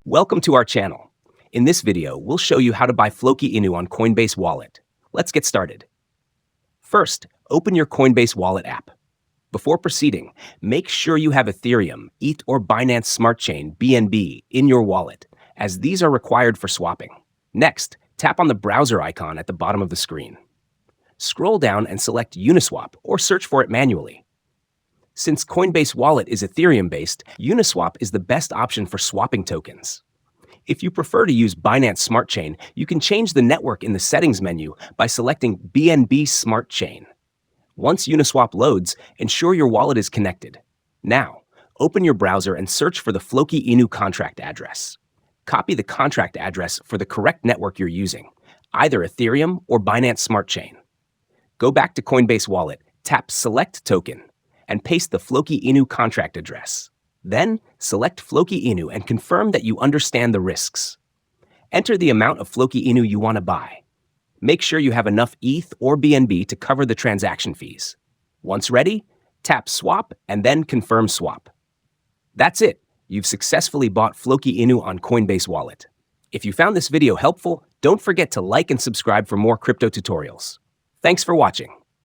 Welcome to our channel. In this video, we'll show you how to buy Floki Inu on Coinbase Wallet. Let's get started. First, open your Coinbase Wallet app. Before proceeding, make sure you have Ethereum, ETH, or Binance Smart Chain (BNB) in your wallet, as these are required for swapping. Next, tap on the browser icon at the bottom of the screen. Scroll down and select Uniswap or search for it manually. Since Coinbase Wallet is Ethereum-based, Uniswap is the best option for swapping tokens. If you prefer to use Binance Smart Chain, you can change the network in the settings menu by selecting BNB Smart Chain. Once Uniswap loads, ensure your wallet is connected. Now, open your browser and search for the Floki Inu contract address. Copy the contract address for the correct network you're using, either Ethereum or Binance Smart Chain. Go back to Coinbase Wallet, tap Select Token, and paste the Floki Inu contract address. Then, select Floki Inu and confirm that you understand the risks. Enter the amount of Floki Inu you want to buy. Make sure you have enough ETH or BNB to cover the transaction fees. Once ready, tap Swap and then Confirm Swap. That's it. You've successfully bought Floki Inu on Coinbase Wallet. If you found this video helpful, don't forget to like and subscribe for more crypto tutorials. Thanks for watching.